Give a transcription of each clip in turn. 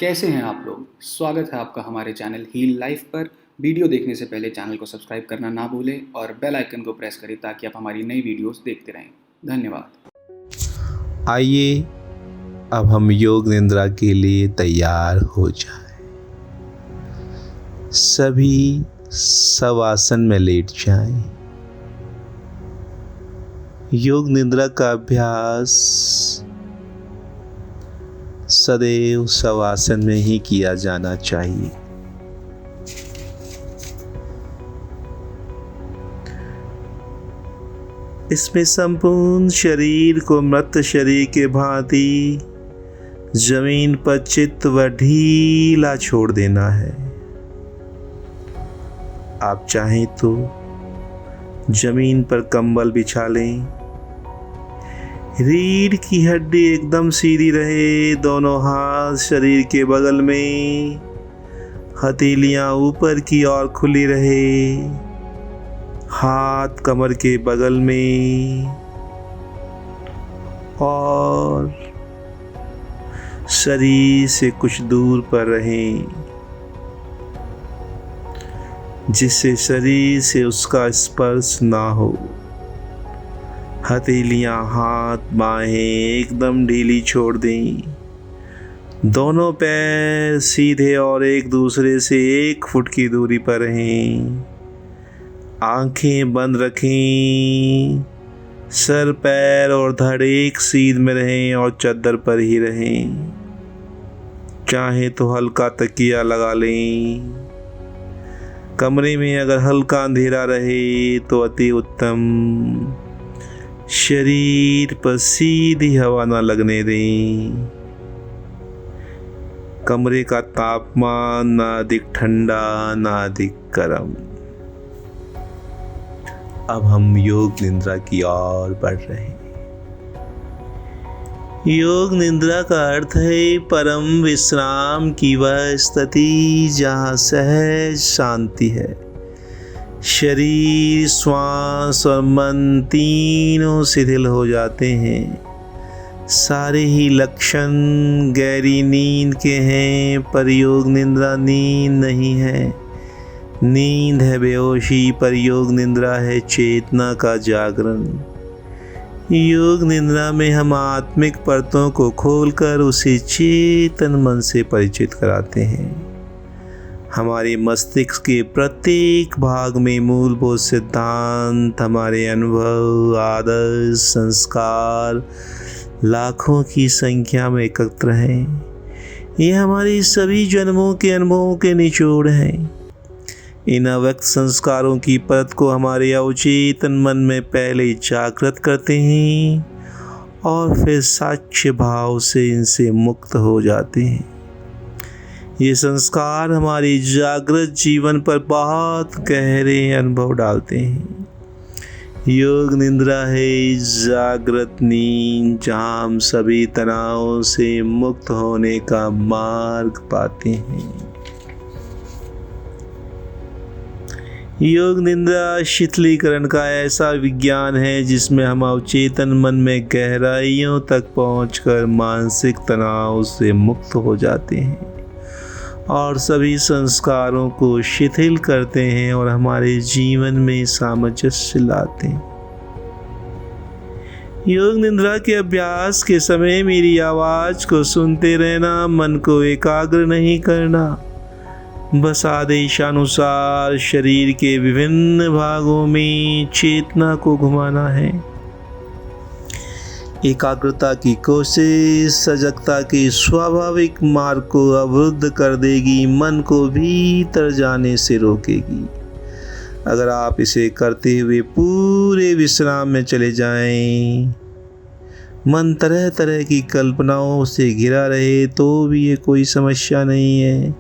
कैसे हैं आप लोग? स्वागत है आपका हमारे चैनल हील लाइफ पर। वीडियो देखने से पहले चैनल को सब्सक्राइब करना ना भूलें और बेल आइकन को प्रेस करें ताकि आप हमारी नई वीडियोस देखते रहें। धन्यवाद। आइए अब हम योग निद्रा के लिए तैयार हो जाएं। सभी शवासन में लेट जाएं। योग निद्रा का अभ्यास सदैव शवासन में ही किया जाना चाहिए। इसमें संपूर्ण शरीर को मृत शरीर के भांति जमीन पर चित्त व ढीला छोड़ देना है। आप चाहें तो जमीन पर कंबल बिछा लें। रीढ़ की हड्डी एकदम सीधी रहे। दोनों हाथ शरीर के बगल में, हथेलियां ऊपर की ओर खुली रहे। हाथ कमर के बगल में और शरीर से कुछ दूर पर रहें, जिससे शरीर से उसका स्पर्श ना हो। हथेलियां, हाथ, बाहें एकदम ढीली छोड़ दें। दोनों पैर सीधे और एक दूसरे से 1 फुट की दूरी पर रहें। आंखें बंद रखें। सर, पैर और धड़ एक सीध में रहें और चद्दर पर ही रहें। चाहे तो हल्का तकिया लगा लें। कमरे में अगर हल्का अंधेरा रहे तो अति उत्तम। शरीर पर सीधी हवा न लगने दें। कमरे का तापमान ना अधिक ठंडा ना अधिक गर्म। अब हम योग निद्रा की ओर बढ़ रहे हैं। योग निद्रा का अर्थ है परम विश्राम की वह स्थिति जहाँ सहज शांति है। शरीर, श्वास और मन तीनों शिथिल हो जाते हैं। सारे ही लक्षण गहरी नींद के हैं, पर योग निद्रा नींद नहीं है। नींद है बेहोशी, पर योग निद्रा है चेतना का जागरण। योग निद्रा में हम आत्मिक परतों को खोलकर उसे चेतन मन से परिचित कराते हैं। हमारे मस्तिष्क के प्रत्येक भाग में मूलभूत सिद्धांत, हमारे अनुभव, आदर्श, संस्कार लाखों की संख्या में एकत्र हैं। ये हमारे सभी जन्मों के अनुभवों के निचोड़ हैं। इन अव्यक्त संस्कारों की परत को हमारे अवचेतन मन में पहले जागृत करते हैं और फिर साक्ष्य भाव से इनसे मुक्त हो जाते हैं। ये संस्कार हमारे जागृत जीवन पर बहुत गहरे अनुभव डालते हैं। योग निद्रा है जागृत नींद, जहाँ हम सभी तनावों से मुक्त होने का मार्ग पाते हैं। योग निद्रा शिथिलीकरण का ऐसा विज्ञान है जिसमें हम अवचेतन मन में गहराइयों तक पहुंचकर मानसिक तनाव से मुक्त हो जाते हैं और सभी संस्कारों को शिथिल करते हैं और हमारे जीवन में सामंजस्य लाते हैं। योग निद्रा के अभ्यास के समय मेरी आवाज को सुनते रहना, मन को एकाग्र नहीं करना, बस आदेशानुसार शरीर के विभिन्न भागों में चेतना को घुमाना है। एकाग्रता की कोशिश सजगता के स्वाभाविक मार्ग को अवरुद्ध कर देगी, मन को भीतर जाने से रोकेगी। अगर आप इसे करते हुए पूरे विश्राम में चले जाएं, मन तरह तरह की कल्पनाओं से घिरा रहे तो भी ये कोई समस्या नहीं है।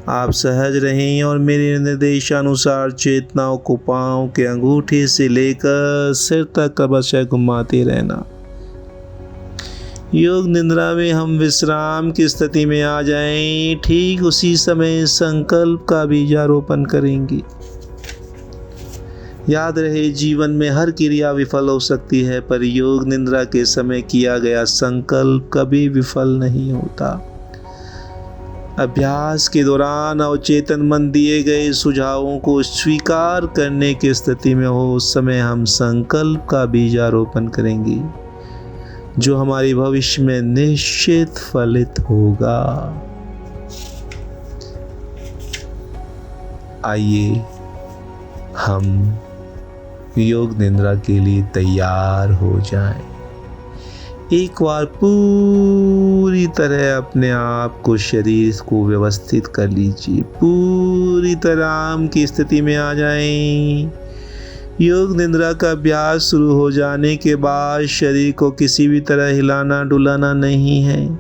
आप सहज रहें और मेरे निर्देशानुसार चेतनाओं को पांव के अंगूठे से लेकर सिर तक अवश्य घुमाते रहना। योग निद्रा में हम विश्राम की स्थिति में आ जाएं, ठीक उसी समय संकल्प का बीजारोपण करेंगे। याद रहे, जीवन में हर क्रिया विफल हो सकती है, पर योग निद्रा के समय किया गया संकल्प कभी विफल नहीं होता। अभ्यास के दौरान अवचेतन मन दिए गए सुझावों को स्वीकार करने की स्थिति में हो, उस समय हम संकल्प का बीजारोपण करेंगे जो हमारे भविष्य में निश्चित फलित होगा। आइए हम योग निद्रा के लिए तैयार हो जाएं। एक बार पूरी तरह अपने आप को, शरीर को व्यवस्थित कर लीजिए। पूरी तरह आराम की स्थिति में आ जाएं। योग निद्रा का अभ्यास शुरू हो जाने के बाद शरीर को किसी भी तरह हिलाना डुलाना नहीं है।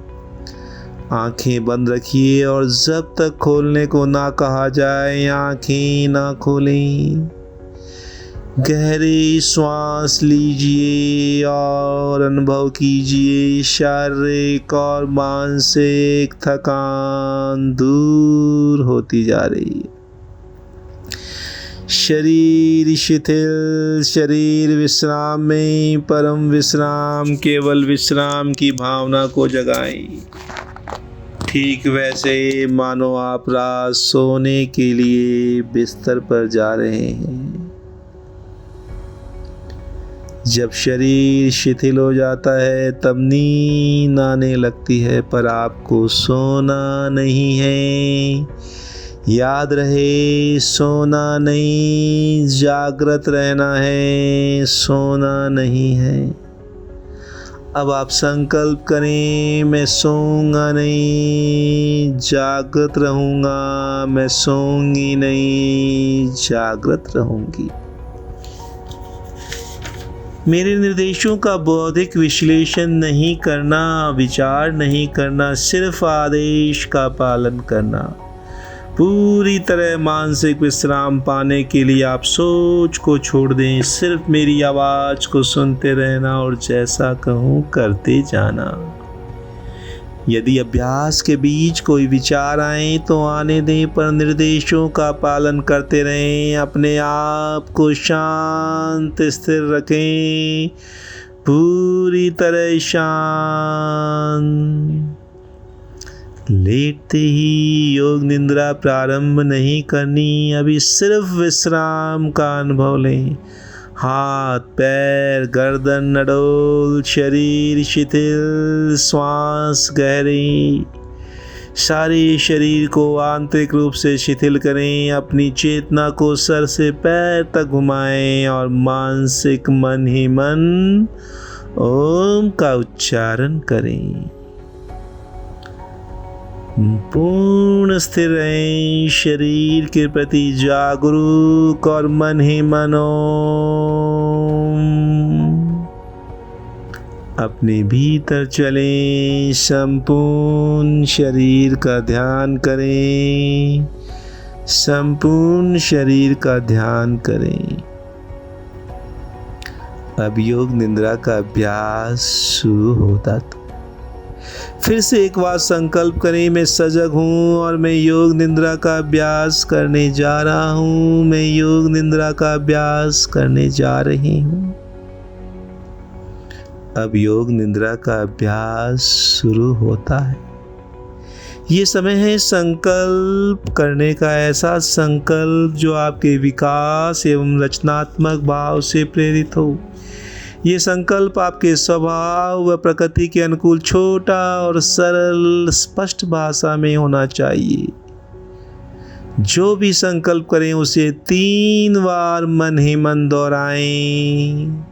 आंखें बंद रखिए और जब तक खोलने को ना कहा जाए आंखें ना खोलें। गहरी श्वास लीजिए और अनुभव कीजिए शारीरिक और मानसिक थकान दूर होती जा रही है। शरीर शिथिल, शरीर विश्राम में, परम विश्राम, केवल विश्राम की भावना को जगाएं। ठीक वैसे मानो आप रात सोने के लिए बिस्तर पर जा रहे हैं। जब शरीर शिथिल हो जाता है तब नींद आने लगती है, पर आपको सोना नहीं है। याद रहे, सोना नहीं, जागृत रहना है, सोना नहीं है। अब आप संकल्प करें, मैं सोऊंगा नहीं, जागृत रहूंगा, मैं सोऊंगी नहीं, जागृत रहूंगी। मेरे निर्देशों का बौद्धिक विश्लेषण नहीं करना, विचार नहीं करना, सिर्फ आदेश का पालन करना। पूरी तरह मानसिक विश्राम पाने के लिए आप सोच को छोड़ दें, सिर्फ मेरी आवाज़ को सुनते रहना और जैसा कहूँ करते जाना। यदि अभ्यास के बीच कोई विचार आए तो आने दें, पर निर्देशों का पालन करते रहें। अपने आप को शांत स्थिर रखें, पूरी तरह शांत। लेटते ही योग निद्रा प्रारंभ नहीं करनी, अभी सिर्फ विश्राम का अनुभव लें। हाथ पैर गर्दन नडोल, शरीर शिथिल, श्वास गहरी। सारे शरीर को आंतरिक रूप से शिथिल करें। अपनी चेतना को सर से पैर तक घुमाएं और मानसिक मन ही मन ओम का उच्चारण करें। पूर्ण स्थिर रहें, शरीर के प्रति जागरूक और मन ही मन ओम। अपने भीतर चलें, संपूर्ण शरीर का ध्यान करें, संपूर्ण शरीर का ध्यान करें। अब योग निद्रा का अभ्यास शुरू होता था। फिर से एक बार संकल्प करें, मैं सजग हूँ और मैं योग निद्रा का अभ्यास करने जा रहा हूँ। मैं योग निद्रा का अभ्यास करने जा रही हूँ। अब योग निद्रा का अभ्यास शुरू होता है। ये समय है संकल्प करने का, ऐसा संकल्प जो आपके विकास एवं रचनात्मक भाव से प्रेरित हो। ये संकल्प आपके स्वभाव व प्रकृति के अनुकूल छोटा और सरल स्पष्ट भाषा में होना चाहिए। जो भी संकल्प करें उसे 3 बार मन ही मन दोहराएं।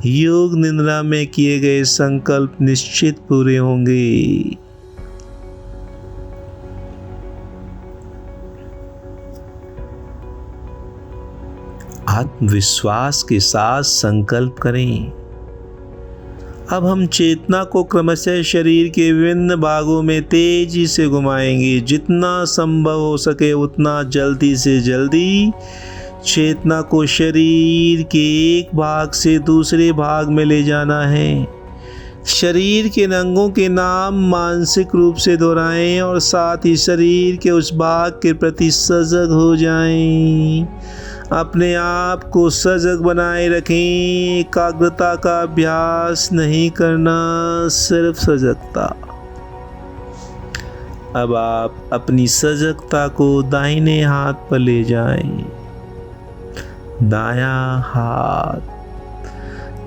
योग निद्रा में किए गए संकल्प निश्चित पूरे होंगे। आत्मविश्वास के साथ संकल्प करें। अब हम चेतना को क्रमशः शरीर के विभिन्न भागों में तेजी से घुमाएंगे। जितना संभव हो सके उतना जल्दी से जल्दी चेतना को शरीर के एक भाग से दूसरे भाग में ले जाना है। शरीर के अंगों के नाम मानसिक रूप से दोहराएं और साथ ही शरीर के उस भाग के प्रति सजग हो जाएं। अपने आप को सजग बनाए रखें। एकाग्रता का अभ्यास नहीं करना, सिर्फ सजगता। अब आप अपनी सजगता को दाहिने हाथ पर ले जाएं। दायां हाथ,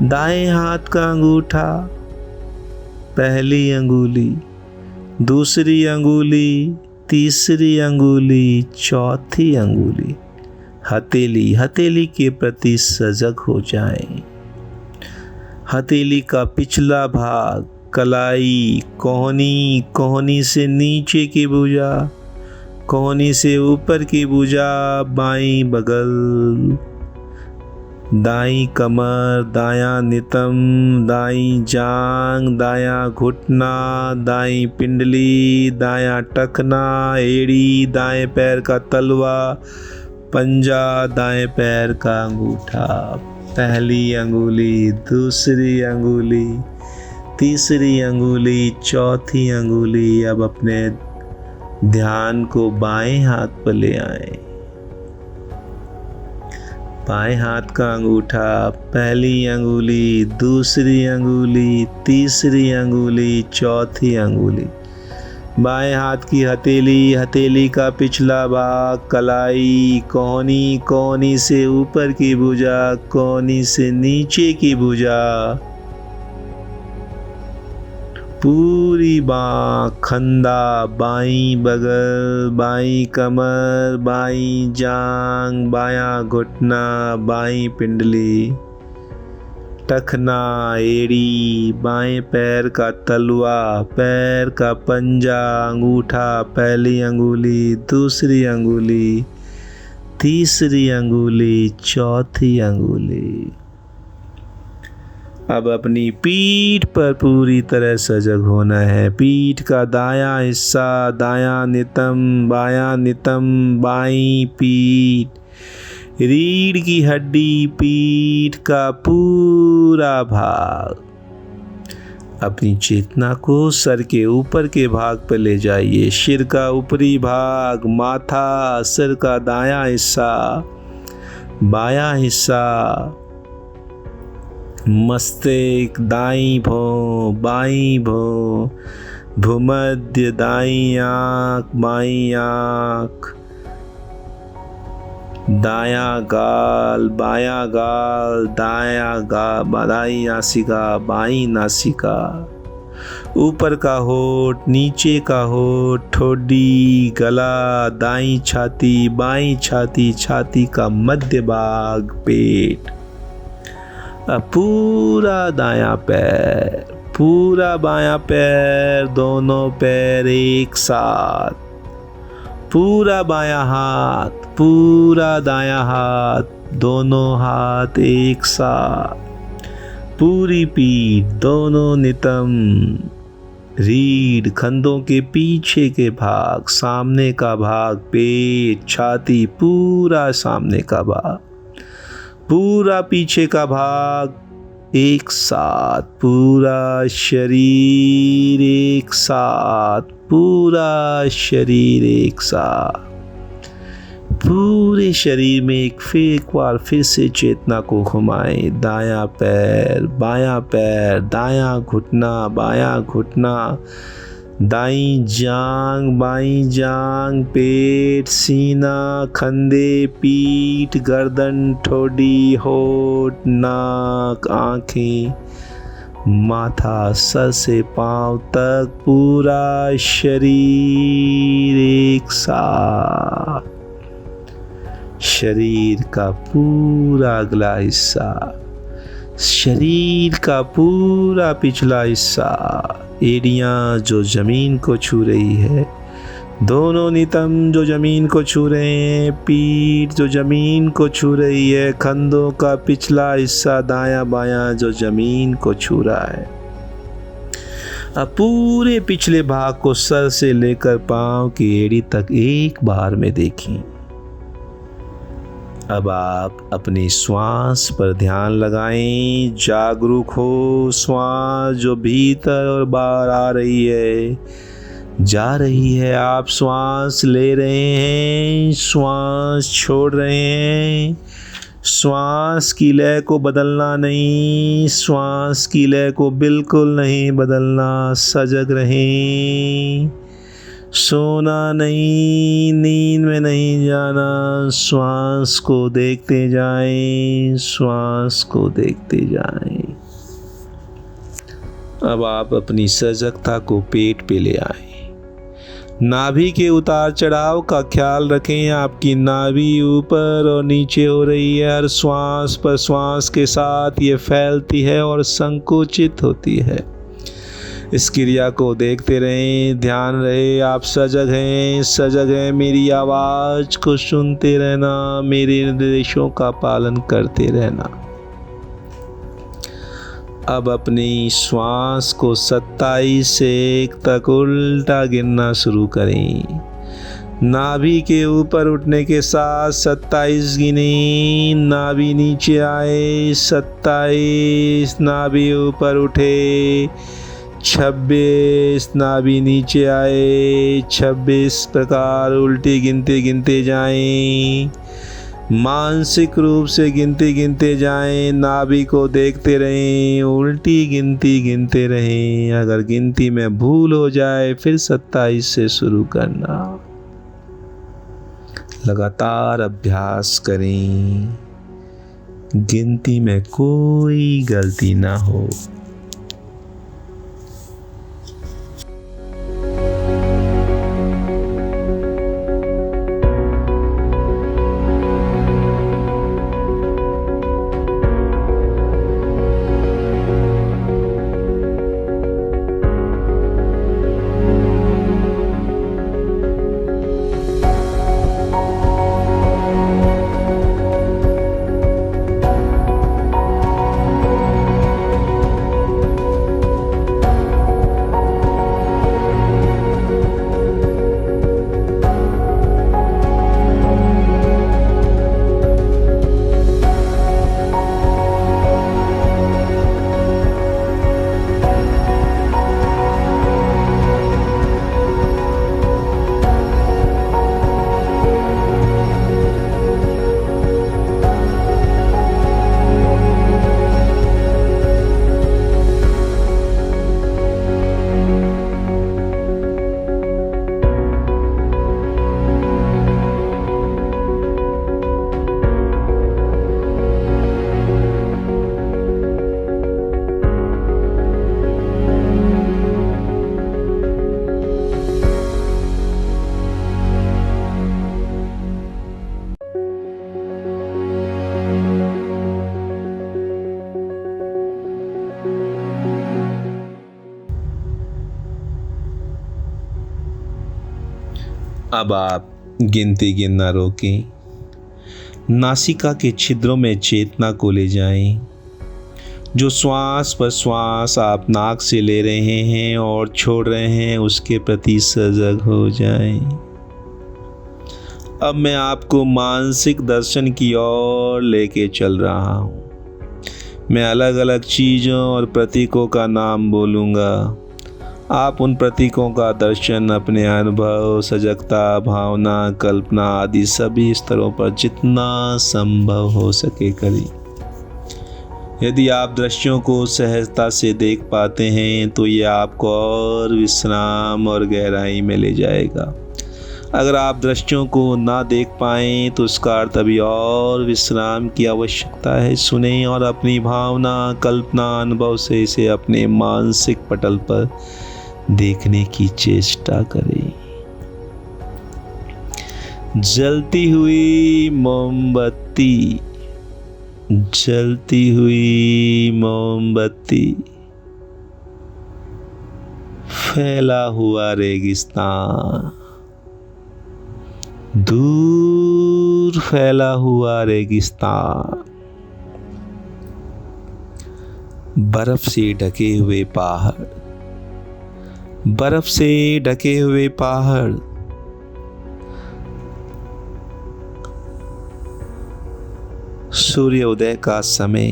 दाएं हाथ का अंगूठा, पहली अंगुली, दूसरी अंगुली, तीसरी अंगुली, चौथी अंगुली, हथेली, हथेली के प्रति सजग हो जाएं। हथेली का पिछला भाग, कलाई, कोहनी, कोहनी से नीचे की भुजा, कोहनी से ऊपर की भुजा, बाईं बगल, दाईं कमर, दायां नितंब, दाईं जांग, दायां घुटना, दाईं पिंडली, दायां टखना, एड़ी, दाएं पैर का तलवा, पंजा, दाएं पैर का अंगूठा, पहली अंगुली, दूसरी अंगुली, तीसरी अंगुली, चौथी अंगुली। अब अपने ध्यान को बाएं हाथ पर ले आए। बाएं हाथ का अंगूठा, पहली अंगुली, दूसरी अंगुली, तीसरी अंगुली, चौथी अंगुली, बाएं हाथ की हथेली, हथेली का पिछला भाग, कलाई, कोहनी, कोहनी से ऊपर की भुजा, कोहनी से नीचे की भुजा, पूरी बाँह, खंदा, बाईं बगल, बाईं कमर, बाईं जांग, बायां घुटना, बाईं पिंडली, टखना, एड़ी, बाएं पैर का तलवा, पैर का पंजा, अंगूठा, पहली अंगुली, दूसरी अंगुली, तीसरी अंगुली, चौथी अंगुली। अब अपनी पीठ पर पूरी तरह सजग होना है। पीठ का दायां हिस्सा, दायां नितंब, बायां नितंब, बाईं पीठ, रीढ़ की हड्डी, पीठ का पूरा भाग। अपनी चेतना को सर के ऊपर के भाग पर ले जाइए। सिर का ऊपरी भाग, माथा, सिर का दायां हिस्सा, बायां हिस्सा, मस्तिष्क, दाईं भौं, बाईं भौं, भूमध्य, दाईं आंख, बाईं आंख, दायां गाल, बायां गाल, दाईं नासिका, बाईं नासिका, ऊपर का होठ, नीचे का होठ, ठोडी, गला, दाईं छाती, बाईं छाती, छाती का मध्य भाग, पेट। अब पूरा दायां पैर, पूरा बायां पैर, दोनों पैर एक साथ, पूरा बायां हाथ, पूरा दायां हाथ, दोनों हाथ एक साथ, पूरी पीठ, दोनों नितंब, रीढ़, कंधों के पीछे के भाग, सामने का भाग, पेट, छाती, पूरा सामने का भाग, पूरा पीछे का भाग एक साथ, पूरा शरीर एक साथ, पूरा शरीर एक साथ। पूरे शरीर में एक बार फिर से चेतना को घुमाएं। दायां पैर, दायां घुटना, बायां घुटना, दाईं जांग, बाईं जांग, पेट, सीना, कंधे, पीठ, गर्दन, ठोडी, होठ, नाक, आँखें, माथा, सर से पांव तक, पूरा शरीर एक साथ। शरीर का पूरा अगला हिस्सा, शरीर का पूरा पिछला हिस्सा, एड़ियाँ जो जमीन को छू रही है, दोनों नितंब जो जमीन को छू रहे हैं, पीठ जो जमीन को छू रही है, कंधों का पिछला हिस्सा दायां बायां जो जमीन को छू रहा है। अब पूरे पिछले भाग को सर से लेकर पांव की एड़ी तक एक बार में देखें। अब आप अपनी श्वास पर ध्यान लगाएं, जागरूक हो। श्वास जो भीतर और बाहर आ रही है, जा रही है, आप श्वास ले रहे हैं, श्वास छोड़ रहे हैं। श्वास की लय को बदलना नहीं, श्वास की लय को बिल्कुल नहीं बदलना, सजग रहें। सोना नहीं, नींद में नहीं जाना, श्वास को देखते जाएं, श्वास को देखते जाएं। अब आप अपनी सजगता को पेट पे ले आए। नाभि के उतार चढ़ाव का ख्याल रखें। आपकी नाभि ऊपर और नीचे हो रही है। हर श्वास प्रश्वास के साथ ये फैलती है और संकुचित होती है। इस क्रिया को देखते रहें, ध्यान रहे आप सजग हैं। मेरी आवाज़ को सुनते रहना, मेरे निर्देशों का पालन करते रहना। अब अपनी श्वास को 27 से 1 तक उल्टा गिनना शुरू करें। नाभि के ऊपर उठने के साथ 27 गिने, नाभि नीचे आए 27, नाभि ऊपर उठे 26, नाभि नीचे आए 26। प्रकार उल्टी गिनते गिनते जाएं। मानसिक रूप से गिनते गिनते जाएं। नाभि को देखते रहें, उल्टी गिनती गिनते रहें। अगर गिनती में भूल हो जाए फिर 27 से शुरू करना। लगातार अभ्यास करें, गिनती में कोई गलती ना हो। अब आप गिनती गिनना रोकें। नासिका के छिद्रों में चेतना को ले जाएं। जो श्वास प्रश्वास आप नाक से ले रहे हैं और छोड़ रहे हैं उसके प्रति सजग हो जाएं। अब मैं आपको मानसिक दर्शन की ओर लेके चल रहा हूँ। मैं अलग अलग चीज़ों और प्रतीकों का नाम बोलूँगा। आप उन प्रतीकों का दर्शन अपने अनुभव, सजगता, भावना, कल्पना आदि सभी स्तरों पर जितना संभव हो सके करें। यदि आप दृश्यों को सहजता से देख पाते हैं तो ये आपको और विश्राम और गहराई में ले जाएगा। अगर आप दृश्यों को ना देख पाएं तो उसका अर्थ अभी और विश्राम की आवश्यकता है। सुने और अपनी भावना, कल्पना, अनुभव से इसे अपने मानसिक पटल पर देखने की चेष्टा करें। जलती हुई मोमबत्ती, जलती हुई मोमबत्ती, फैला हुआ रेगिस्तान, दूर फैला हुआ रेगिस्तान, बर्फ से ढके हुए पहाड़, बर्फ से ढके हुए पहाड़, सूर्योदय का समय,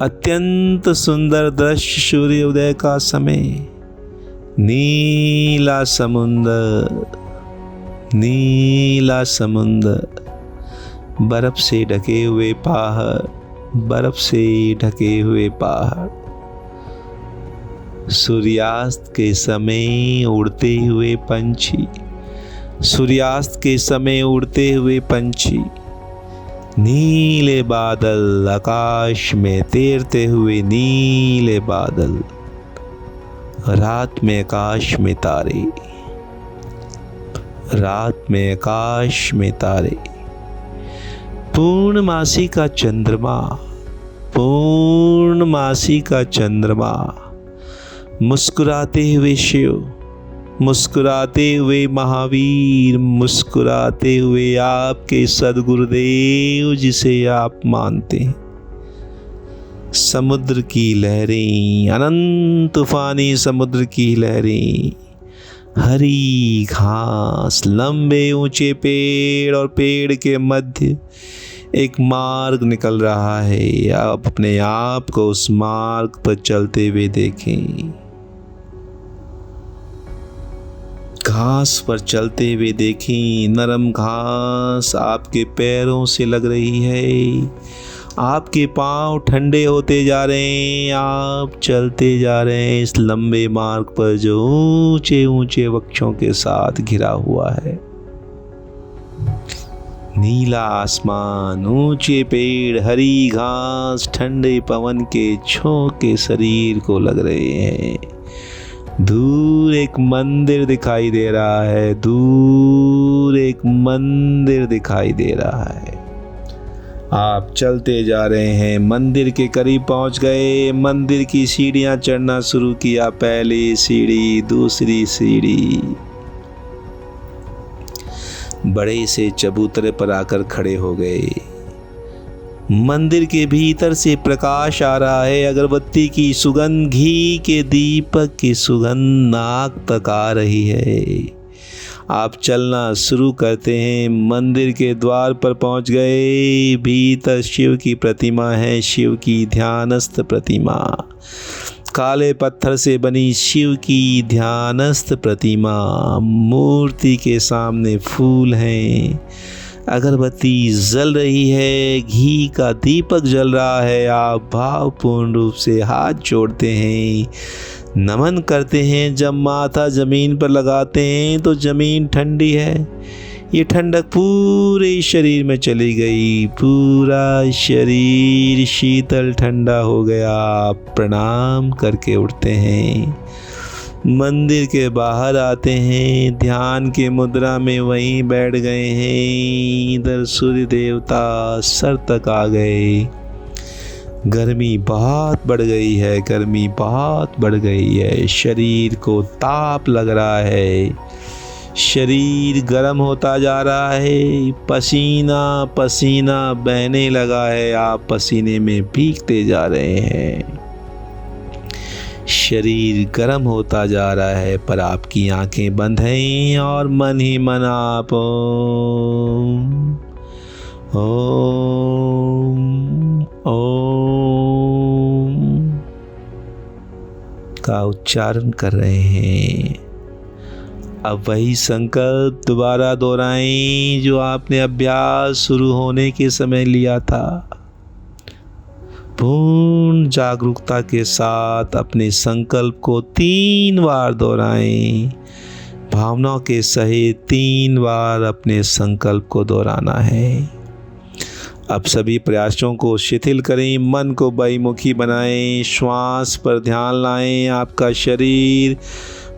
अत्यंत सुंदर दृश्य सूर्योदय का समय, नीला समुंदर, नीला समुंदर, बर्फ से ढके हुए पहाड़, बर्फ से ढके हुए पहाड़, सूर्यास्त के समय उड़ते हुए पंछी, सूर्यास्त के समय उड़ते हुए पंछी, नीले बादल, आकाश में तैरते हुए नीले बादल, रात में आकाश में तारे, रात में आकाश में तारे, पूर्णमासी का चंद्रमा, पूर्णमासी का चंद्रमा, मुस्कुराते हुए शिव, मुस्कुराते हुए महावीर, मुस्कुराते हुए आपके सद्गुरुदेव जिसे आप मानते हैं। समुद्र की लहरें, अनंत तूफानी समुद्र की लहरें, हरी घास, लंबे ऊंचे पेड़ और पेड़ के मध्य एक मार्ग निकल रहा है। आप अपने आप को उस मार्ग पर चलते हुए देखें। घास पर चलते हुए देखें, नरम घास आपके पैरों से लग रही है, आपके पांव ठंडे होते जा रहे हैं, आप चलते जा रहे हैं इस लंबे मार्ग पर जो ऊंचे ऊंचे वृक्षों के साथ घिरा हुआ है। नीला आसमान, ऊंचे पेड़, हरी घास, ठंडे पवन के झोंके शरीर को लग रहे हैं। दूर एक मंदिर दिखाई दे रहा है, दूर एक मंदिर दिखाई दे रहा है। आप चलते जा रहे हैं, मंदिर के करीब पहुंच गए, मंदिर की सीढ़ियां चढ़ना शुरू किया। पहली सीढ़ी, दूसरी सीढ़ी, बड़े से चबूतरे पर आकर खड़े हो गए। मंदिर के भीतर से प्रकाश आ रहा है, अगरबत्ती की सुगंध, घी के दीपक की सुगंध नाक तक आ रही है। आप चलना शुरू करते हैं, मंदिर के द्वार पर पहुंच गए। भीतर शिव की प्रतिमा है, शिव की ध्यानस्थ प्रतिमा, काले पत्थर से बनी शिव की ध्यानस्थ प्रतिमा। मूर्ति के सामने फूल हैं, अगरबत्ती जल रही है, घी का दीपक जल रहा है। आप भावपूर्ण रूप से हाथ जोड़ते हैं, नमन करते हैं। जब माथा जमीन पर लगाते हैं तो जमीन ठंडी है, ये ठंडक पूरे शरीर में चली गई, पूरा शरीर शीतल ठंडा हो गया। प्रणाम करके उठते हैं, मंदिर के बाहर आते हैं, ध्यान के मुद्रा में वहीं बैठ गए हैं। इधर सूर्य देवता सर तक आ गए। गर्मी बहुत बढ़ गई है, गर्मी बहुत बढ़ गई है, शरीर को ताप लग रहा है, शरीर गर्म होता जा रहा है, पसीना पसीना बहने लगा है। आप पसीने में भीगते जा रहे हैं, शरीर गर्म होता जा रहा है, पर आपकी आंखें बंद हैं और मन ही मन आप ओम ओम का उच्चारण कर रहे हैं। अब वही संकल्प दोबारा दोहराएं जो आपने अभ्यास शुरू होने के समय लिया था। पूर्ण जागरूकता के साथ अपने संकल्प को 3 बार दोहराएं। भावनाओं के सहित 3 बार अपने संकल्प को दोहराना है। अब सभी प्रयासों को शिथिल करें, मन को बहिमुखी बनाएं, श्वास पर ध्यान लाएं। आपका शरीर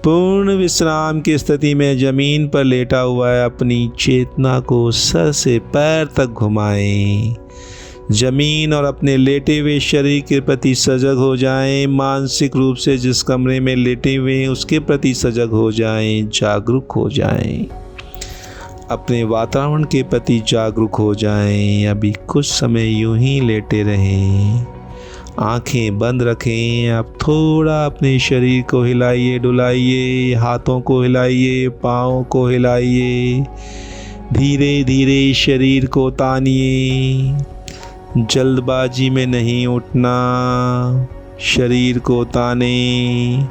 पूर्ण विश्राम की स्थिति में जमीन पर लेटा हुआ है। अपनी चेतना को सर से पैर तक घुमाएं। जमीन और अपने लेटे हुए शरीर के प्रति सजग हो जाएं। मानसिक रूप से जिस कमरे में लेटे हुए हैं उसके प्रति सजग हो जाएं, जागरूक हो जाएं। अपने वातावरण के प्रति जागरूक हो जाएं। अभी कुछ समय यूं ही लेटे रहें, आंखें बंद रखें। आप थोड़ा अपने शरीर को हिलाइए डुलाइए, हाथों को हिलाइए, पाँव को हिलाइए, धीरे धीरे शरीर को तानिए। जल्दबाजी में नहीं उठना, शरीर को ताने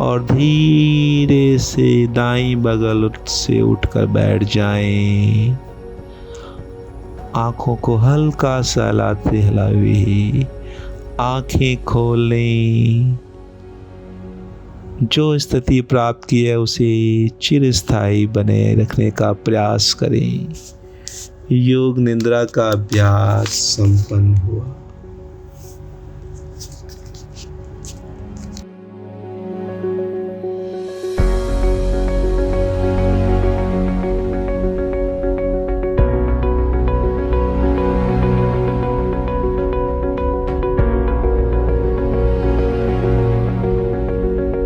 और धीरे से दाईं बगल से उठकर बैठ जाएं। आँखों को हल्का सा हिलाते हिलाए आँखें खोलें। जो स्थिति प्राप्त की है उसे चिरस्थायी बने रखने का प्रयास करें। योग निद्रा का अभ्यास संपन्न हुआ।